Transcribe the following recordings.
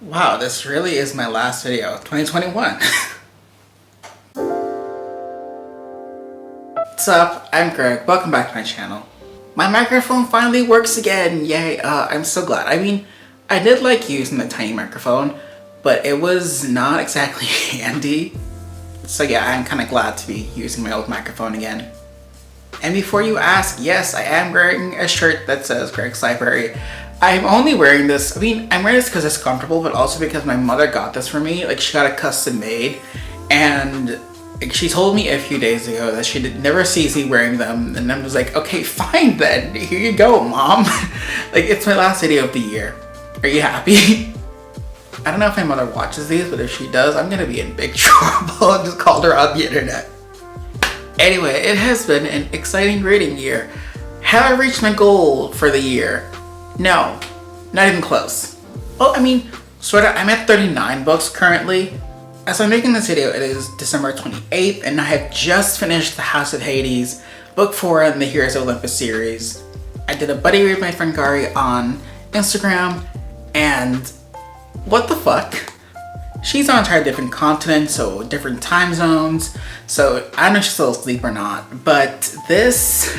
Wow, this really is my last video of 2021. What's up? I'm Greg. Welcome back to my channel. My microphone finally works again. Yay. I'm so glad. I mean, I did like using the tiny microphone, but it was not exactly handy. So yeah, I'm kind of glad to be using my old microphone again. And before you ask, yes, I am wearing a shirt that says Greg's Library. I'm only wearing this, I'm wearing this because it's comfortable, but also because my mother got this for me. Like, she got it custom made, and she told me a few days ago that she never sees me wearing them, and I was like, okay, fine then, here you go, Mom. Like, it's my last video of the year. Are you happy? I don't know if my mother watches these, but if she does, I'm gonna be in big trouble. I just called her on the internet. Anyway, it has been an exciting reading year. Have I reached my goal for the year? No, not even close. Well, sort of. I'm at 39 books currently. As I'm making this video, it is December 28th, and I have just finished The House of Hades, book 4 in the Heroes of Olympus series. I did a buddy read with my friend Gary on Instagram, and what the fuck? She's on an entire different continent, so different time zones, so I don't know if she's still asleep or not, but this,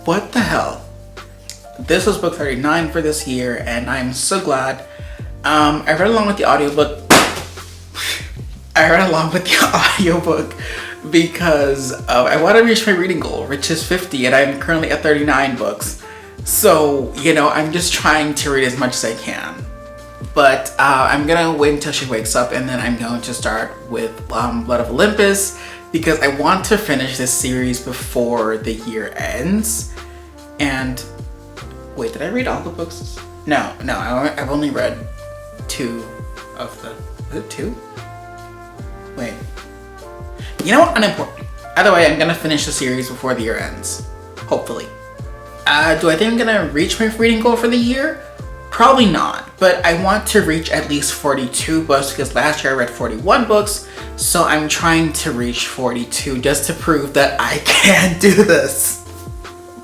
what the hell? This was book 39 for this year, and I'm so glad. I read along with the audiobook. Because I want to reach my reading goal, which is 50, and I'm currently at 39 books. So, I'm just trying to read as much as I can. But I'm gonna wait until she wakes up, and then I'm going to start with Blood of Olympus, because I want to finish this series before the year ends. And wait, did I read all the books? No, I've only read 2 of the, was it 2? Wait. You know what? Unimportant. Either way, I'm gonna finish the series before the year ends. Hopefully. Do I think I'm gonna reach my reading goal for the year? Probably not, but I want to reach at least 42 books because last year I read 41 books, so I'm trying to reach 42 just to prove that I can do this.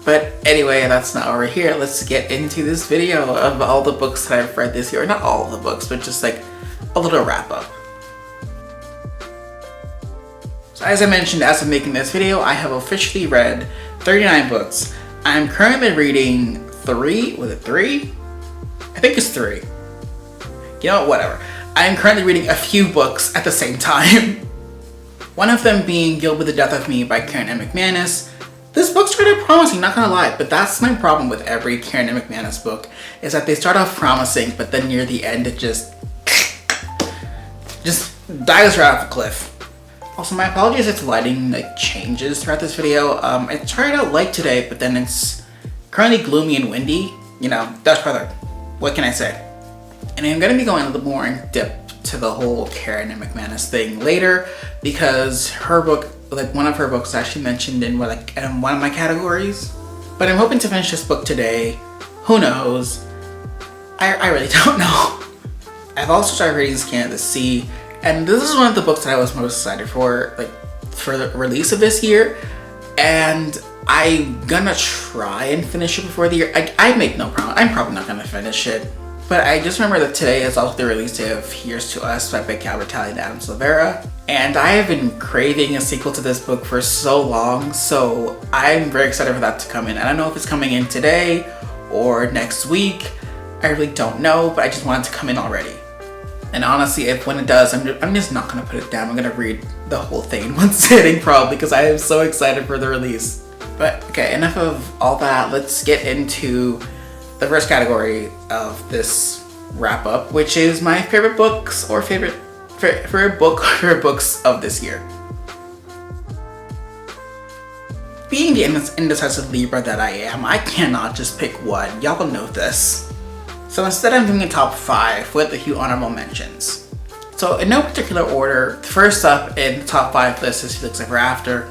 But anyway, that's not over here. Let's get into this video of all the books that I've read this year. Not all of the books, but just like a little wrap up. So as I mentioned, as I'm making this video, I have officially read 39 books. I'm currently reading 3, was it 3? I think it's 3. You know what, whatever. I'm currently reading a few books at the same time. One of them being Guild with the Death of Me by Karen M. McManus. This book started promising, not gonna lie, but that's my problem with every Karen M. McManus book, is that they start off promising, but then near the end it just dives right off a cliff. Also, my apologies if the lighting changes throughout this video. It started out light today, but then it's currently gloomy and windy. Dutch weather. What can I say? And I'm gonna be going a little more in depth to the whole Karen M. McManus thing later, because her book, one of her books is actually mentioned in one of my categories. But I'm hoping to finish this book today. Who knows? I really don't know. I've also started reading Scan of the Sea, and this is one of the books that I was most excited for the release of this year. And I'm gonna try and finish it before the year. I make no promise. I'm probably not gonna finish it. But I just remember that today is also the release day of Here's to Us by Becky Albertalli and Adam Silvera. And I have been craving a sequel to this book for so long, so I'm very excited for that to come in. I don't know if it's coming in today or next week. I really don't know, but I just want it to come in already. And honestly, when it does, I'm just not gonna put it down. I'm gonna read the whole thing in one sitting probably, because I am so excited for the release. But okay, enough of all that. Let's get into the first category of this wrap up, which is my favorite books or favorite books of this year. Being the indecisive Libra that I am, I cannot just pick one. Y'all know this. So instead, I'm doing a top 5 with a few honorable mentions. So in no particular order, first up in the top 5 list is Felix Ever After.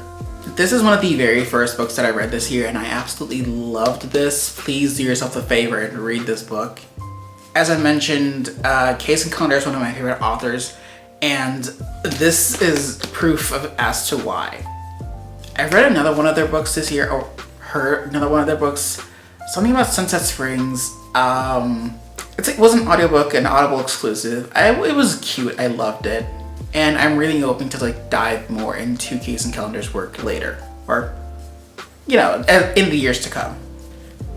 This is one of the very first books that I read this year, and I absolutely loved this. Please do yourself a favor and read this book. As I mentioned, Case and Connor is one of my favorite authors, and this is proof as to why. I read another one of their books this year, or heard another one of their books, something about Sunset Springs. it was an audiobook, an Audible exclusive. It was cute, I loved it. And I'm really hoping to like dive more into Case and Calendar's work later. Or, you know, in the years to come.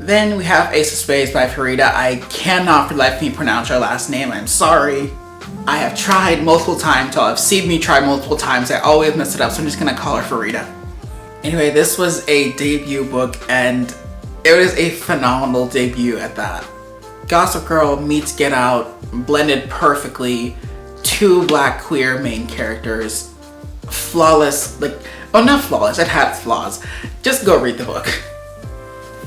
Then we have Ace of Spades by Farida. I cannot for the life of me pronounce her last name, I'm sorry. I have tried multiple times, y'all have seen me try multiple times. I always mess it up, so I'm just gonna call her Farida. Anyway, this was a debut book and it was a phenomenal debut at that. Gossip Girl meets Get Out, blended perfectly. Two black queer main characters. Flawless, like, oh not flawless, it had flaws. Just go read the book.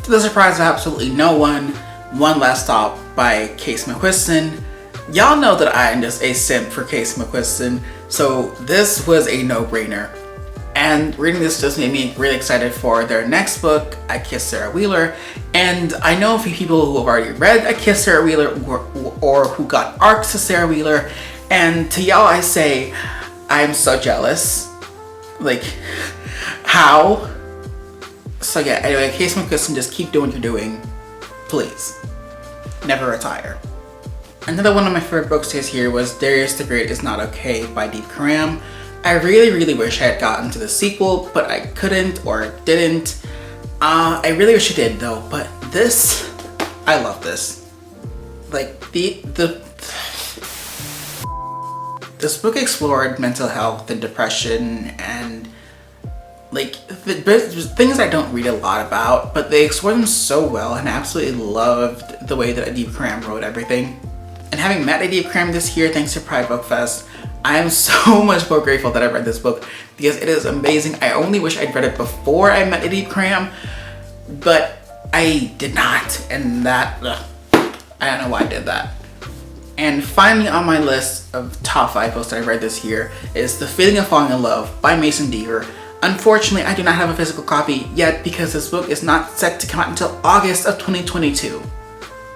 To the surprise of absolutely no one, One Last Stop by Casey McQuiston. Y'all know that I am just a simp for Casey McQuiston, so this was a no-brainer. And reading this just made me really excited for their next book, I Kissed Sarah Wheeler. And I know a few people who have already read I Kissed Sarah Wheeler or who got arcs to Sarah Wheeler. And to y'all I say, I'm so jealous. Like, how? So yeah, anyway, Casey McQuiston, just keep doing what you're doing. Please. Never retire. Another one of my favorite books this year was Darius the Great Is Not Okay by Deep Karam. I really wish I had gotten to the sequel, but I couldn't or didn't. I really wish I did though, but this, I love this. Like, this book explored mental health and depression and like things I don't read a lot about, but they explored them so well, and I absolutely loved the way that Adib Karam wrote everything. And having met Adib Karam this year thanks to Pride Book Fest, I am so much more grateful that I read this book because it is amazing. I only wish I'd read it before I met Adib Karam, but I did not, and that, I don't know why I did that. And finally on my list of top 5 books that I read this year is The Feeling of Falling in Love by Mason Deaver. Unfortunately, I do not have a physical copy yet because this book is not set to come out until August of 2022.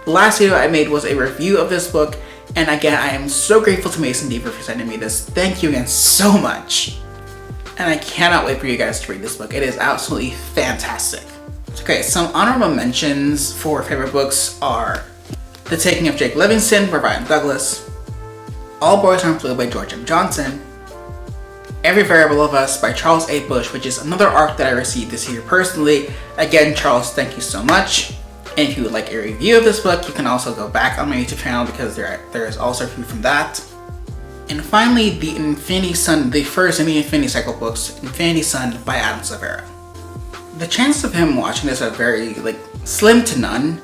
The last video I made was a review of this book, and again, I am so grateful to Mason Deaver for sending me this. Thank you again so much. And I cannot wait for you guys to read this book. It is absolutely fantastic. Okay, some honorable mentions for favorite books are The Taking of Jake Livingston by Ryan Douglas, All Boys Aren't Blue by George M. Johnson, Every Variable of Us by Charles A. Bush, which is another arc that I received this year personally. Again, Charles, thank you so much. And if you would like a review of this book, you can also go back on my YouTube channel because there is also a review from that. And finally, the Infinity Sun, the first in the Infinity Cycle books, Infinity Sun by Adam Silvera. The chances of him watching this are very, slim to none.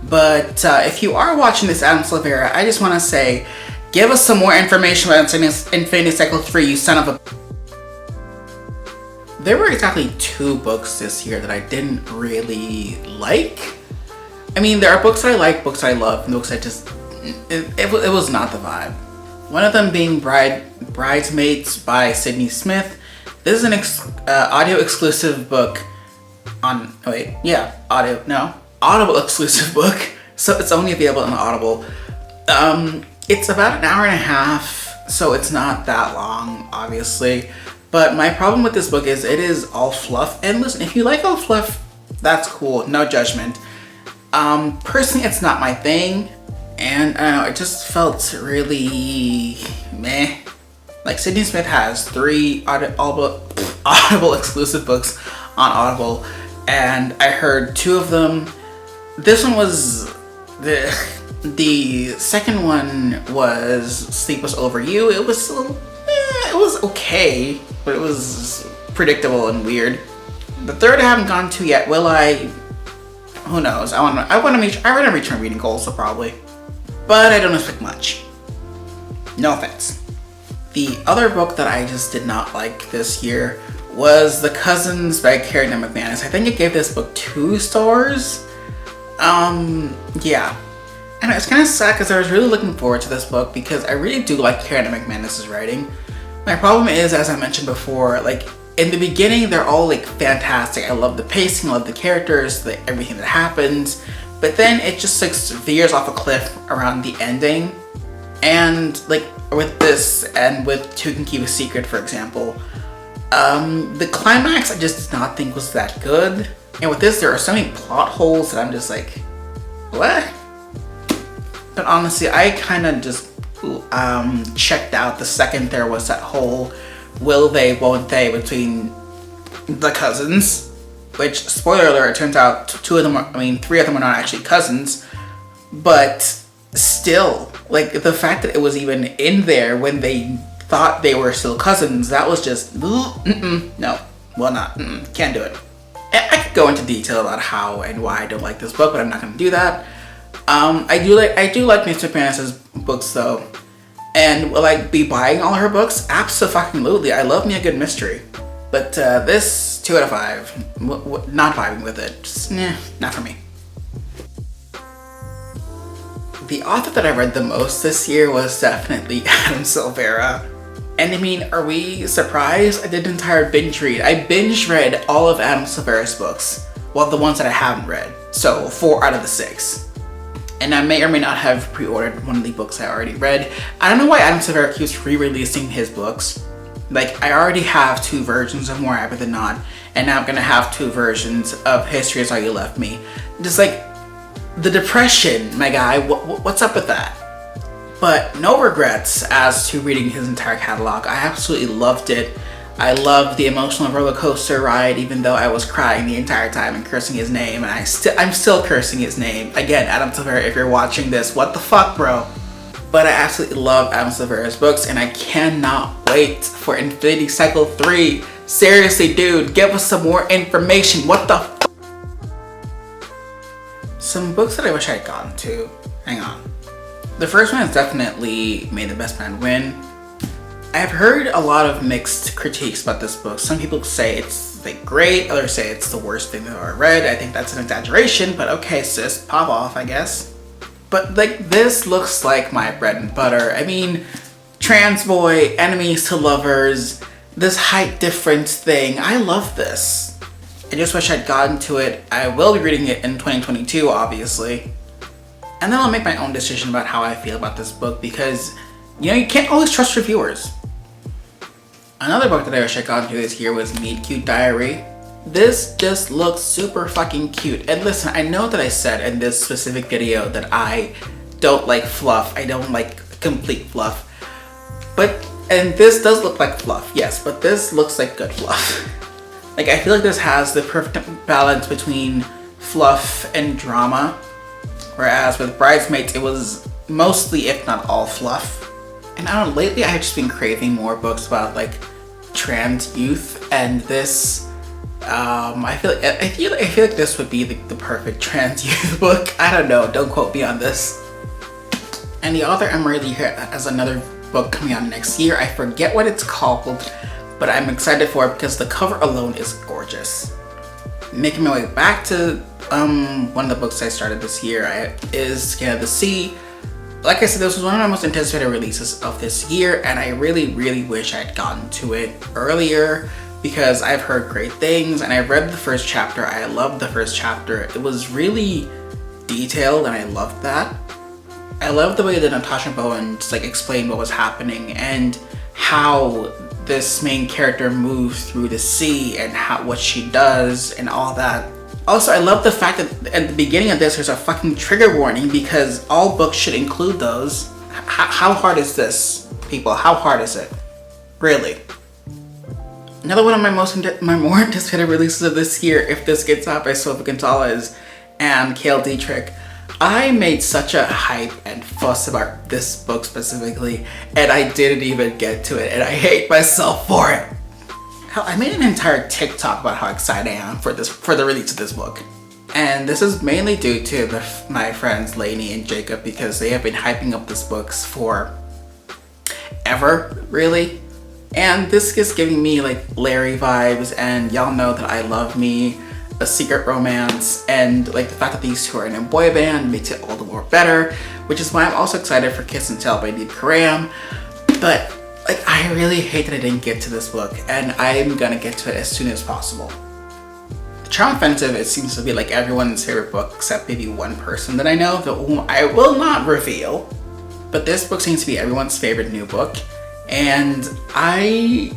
But if you are watching this, Adam Silvera, I just want to say, give us some more information about Infinity Cycle 3, you son of a... There were exactly 2 books this year that I didn't really like. I mean, there are books I like, books I love, and books I just... It was not the vibe. One of them being Bridesmaids by Sydney Smith. This is an audio exclusive book on... Oh wait, yeah, Audible exclusive book. So it's only available on Audible. It's about an hour and a half, so it's not that long, obviously. But my problem with this book is it is all fluff. And listen, if you like all fluff, that's cool, no judgment. Personally, it's not my thing. And I don't know, it just felt really meh. Like, Sydney Smith has 3 Audible exclusive books on Audible, and I heard 2 of them. This one was the second one was Sleep Was Over You. It was a little, it was okay, but it was predictable and weird. The third I haven't gone to yet. Will I? Who knows? I want to reach my reading goals, so probably. But I don't expect much. No offense. The other book that I just did not like this year was The Cousins by Karen M. McManus. I think I gave this book 2 stars. Yeah. And it's kind of sad because I was really looking forward to this book because I really do like Karen M. McManus' writing. My problem is, as I mentioned before, in the beginning, they're all fantastic. I love the pacing, I love the characters, everything that happens. But then it just veers off a cliff around the ending. And with this and with Two Can Keep a Secret, for example, the climax I just did not think was that good. And with this, there are so many plot holes that I'm just what? But honestly, I kind of just checked out the second there was that whole will they, won't they between the cousins. Which, spoiler alert, it turns out three of them are not actually cousins. But still, like, the fact that it was even in there when they thought they were still cousins, that was just, no, well not, can't do it. And I could go into detail about how and why I don't like this book, but I'm not going to do that. I do like Miss McManus's books though, and will I be buying all her books? Absolutely. I love me a good mystery, but this 2 out of 5, not vibing with it. Just, not for me. The author that I read the most this year was definitely Adam Silvera. And I mean, are we surprised? I did an entire binge read. I binge read all of Adam Silvera's books. Well, the ones that I haven't read. So 4 out of the 6. And I may or may not have pre-ordered one of the books I already read. I don't know why Adam Silvera keeps re-releasing his books. Like, I already have 2 versions of More Happy Than Not, and now I'm gonna have 2 versions of History Is All You Left Me. Just like, the depression, my guy, what's up with that? But no regrets as to reading his entire catalog. I absolutely loved it. I loved the emotional roller coaster ride, even though I was crying the entire time and cursing his name, and I'm still cursing his name. Again, Adam Silvera, if you're watching this, what the fuck, bro? But I absolutely love Adam Silvera's books, and I cannot wait for Infinity Cycle 3. Seriously, dude, give us some more information. What the f? Some books that I wish I had gotten to. Hang on. The first one is definitely May the Best Man Win. I've heard a lot of mixed critiques about this book. Some people say it's like great, others say it's the worst thing they've ever read. I think that's an exaggeration, but okay, sis, pop off, I guess. But like, this looks like my bread and butter. I mean, trans boy, enemies to lovers, this height difference thing. I love this. I just wish I'd gotten to it. I will be reading it in 2022, obviously. And then I'll make my own decision about how I feel about this book because, you know, you can't always trust reviewers. Another book that I wish I'd gotten to this year was Meet Cute Diary. This just looks super fucking cute. And listen, I know that I said in this specific video that I don't like fluff. I don't like complete fluff. And this does look like fluff, yes, but this looks like good fluff. Like, I feel like this has the perfect balance between fluff and drama. Whereas with Bridesmaids, it was mostly, if not all, fluff. And I don't know, lately I've just been craving more books about like trans youth, and this, I feel like this would be the perfect trans youth book. I don't know, don't quote me on this. And the author Emery Lee has another book coming out next year. I forget what it's called, but I'm excited for it because the cover alone is gorgeous. Making my way back to one of the books I started this year is Skin of the Sea. Like I said, this was one of my most anticipated releases of this year, and I really, really wish I had gotten to it earlier because I've heard great things, and I've read the first chapter. I loved the first chapter. It was really detailed, and I loved that. I loved the way that Natasha Bowen just like explained what was happening and how this main character moves through the sea and what she does and all that. Also, I love the fact that at the beginning of this, there's a fucking trigger warning because all books should include those. How hard is this, people? How hard is it? Really? Another one of my more anticipated releases of this year, If This Gets Out by Sophie Gonzalez and Cale Dietrich. I made such a hype and fuss about this book specifically, and I didn't even get to it, and I hate myself for it. Hell, I made an entire TikTok about how excited I am for the release of this book. And this is mainly due to my friends Lainey and Jacob because they have been hyping up this book for ever, really. And this is giving me like Larry vibes, and y'all know that I love me a secret romance, and like the fact that these two are in a boy band makes it all the more better, which is why I'm also excited for Kiss and Tell by Deep Karam. But like, I really hate that I didn't get to this book, and I'm gonna get to it as soon as possible. The Charm Offensive, it seems to be like everyone's favorite book except maybe one person that I know, whom I will not reveal. But this book seems to be everyone's favorite new book, and I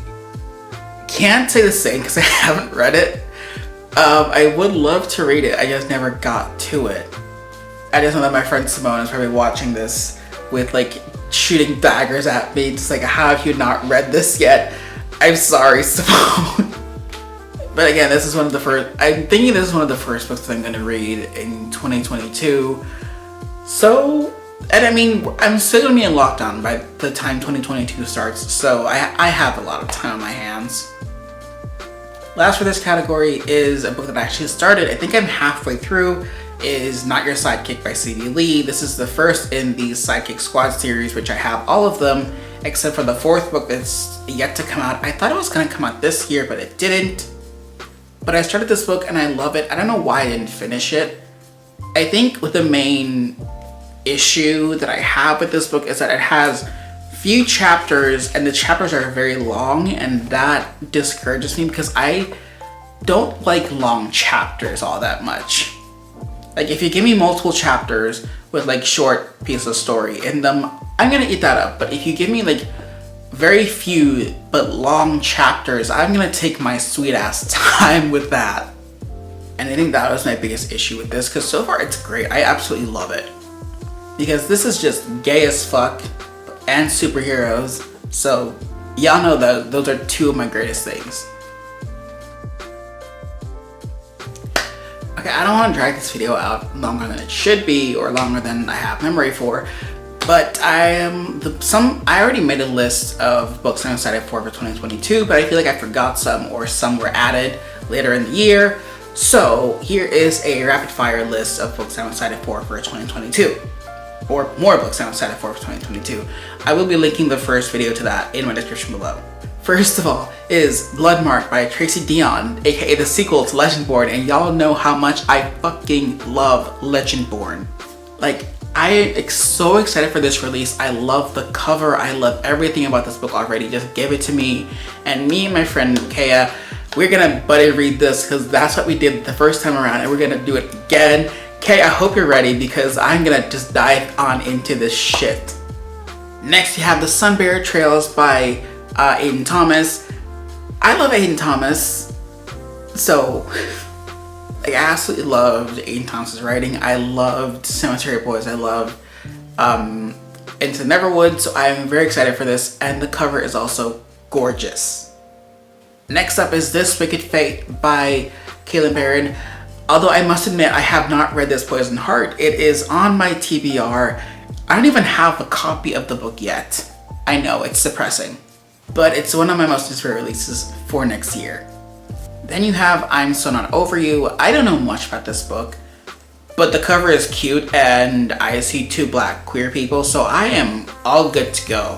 can't say the same because I haven't read it. I would love to read it, I just never got to it. I just know that my friend Simone is probably watching this with like shooting daggers at me. Just like, how have you not read this yet? I'm sorry, Simone. But again, this is one of the first, I'm thinking this is one of the first books that I'm gonna read in 2022. So, and I mean, I'm still gonna be in lockdown by the time 2022 starts, so I have a lot of time on my hands. Last for this category is a book that I actually started. I think I'm halfway through, is Not Your Sidekick by C.D. Lee. This is the first in the Sidekick Squad series, which I have all of them, except for the fourth book that's yet to come out. I thought it was gonna come out this year, but it didn't. But I started this book and I love it. I don't know why I didn't finish it. I think with the main issue that I have with this book is that it has few chapters and the chapters are very long, and that discourages me because I don't like long chapters all that much. Like if you give me multiple chapters with like short pieces of story in them, I'm gonna eat that up. But if you give me like very few but long chapters, I'm gonna take my sweet ass time with that. And I think that was my biggest issue with this, because so far it's great. I absolutely love it. Because this is just gay as fuck and superheroes. So y'all know that those are two of my greatest things. Okay, I don't want to drag this video out longer than it should be or longer than I have memory for. But I already made a list of books I'm excited for 2022, but I feel like I forgot some, or some were added later in the year. So here is a rapid fire list of books I'm excited for 2022. Or more books I'm excited for 2022. I will be linking the first video to that in my description below. First of all is Bloodmark by Tracy Deonn, aka the sequel to Legendborn, and y'all know how much I fucking love Legendborn. Like, I am so excited for this release. I love the cover. I love everything about this book already. Just give it to me. And me and my friend Kaya, we're gonna buddy read this because that's what we did the first time around, and we're gonna do it again. Kay, I hope you're ready because I'm gonna just dive on into this shit. Next, you have The Sunbearer Trails by Aiden Thomas. I love Aiden Thomas. So, like, I absolutely loved Aiden Thomas's writing. I loved Cemetery Boys. I loved Into Neverwood. So I'm very excited for this, and the cover is also gorgeous. Next up is This Wicked Fate by Caitlin Barron. Although I must admit, I have not read this Poison Heart. It is on my TBR. I don't even have a copy of the book yet. I know, it's depressing. But it's one of my most anticipated releases for next year. Then you have I'm So Not Over You. I don't know much about this book, but the cover is cute and I see two black queer people, so I am all good to go.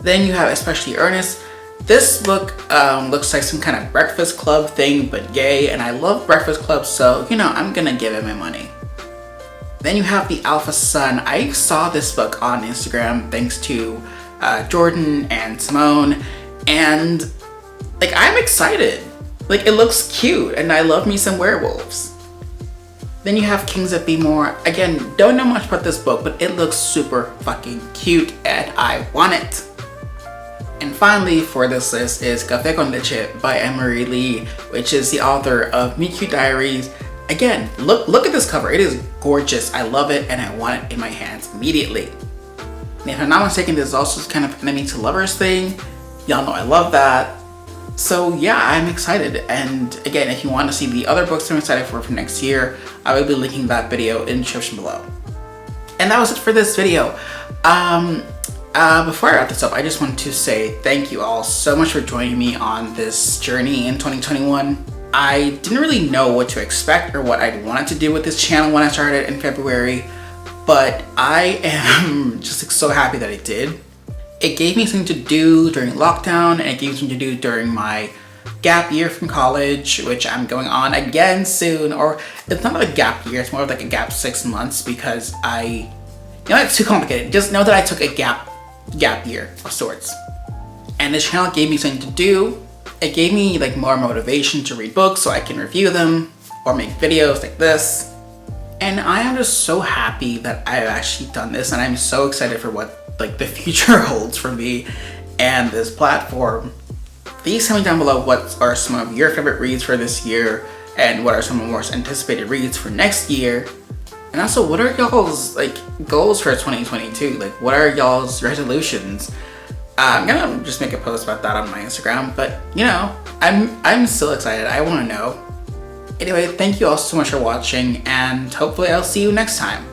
Then you have Especially Earnest. This book looks like some kind of Breakfast Club thing, but gay, and I love Breakfast Club, so, you know, I'm gonna give it my money. Then you have The Alpha Sun. I saw this book on Instagram thanks to Jordan and Simone, and, like, I'm excited. Like, it looks cute, and I love me some werewolves. Then you have Kings of Be More. Again, don't know much about this book, but it looks super fucking cute, and I want it. And finally for this list is Café con Leche by Anne-Marie Lee, which is the author of Meet Cute Diaries. Again, look at this cover. It is gorgeous. I love it and I want it in my hands immediately. And if I'm not mistaken, this is also kind of enemy to lovers thing. Y'all know I love that. So yeah, I'm excited. And again, if you want to see the other books I'm excited for next year, I will be linking that video in the description below. And that was it for this video. Before I wrap this up, I just want to say thank you all so much for joining me on this journey in 2021. I didn't really know what to expect or what I wanted to do with this channel when I started in February, but I am just so happy that I did. It gave me something to do during lockdown, and it gave me something to do during my gap year from college, which I'm going on again soon. Or it's not like a gap year, it's more of like a gap 6 months, because you know, it's too complicated. Just know that I took a gap year of sorts. And this channel gave me something to do. It gave me like more motivation to read books so I can review them or make videos like this. And I am just so happy that I've actually done this, and I'm so excited for what like the future holds for me and this platform. Please tell me down below what are some of your favorite reads for this year and what are some of the most anticipated reads for next year. And also, what are y'all's like goals for 2022? Like, what are y'all's resolutions? I'm gonna just make a post about that on my Instagram, but you know, I'm still excited. I want to know. Anyway, thank you all so much for watching, and hopefully I'll see you next time.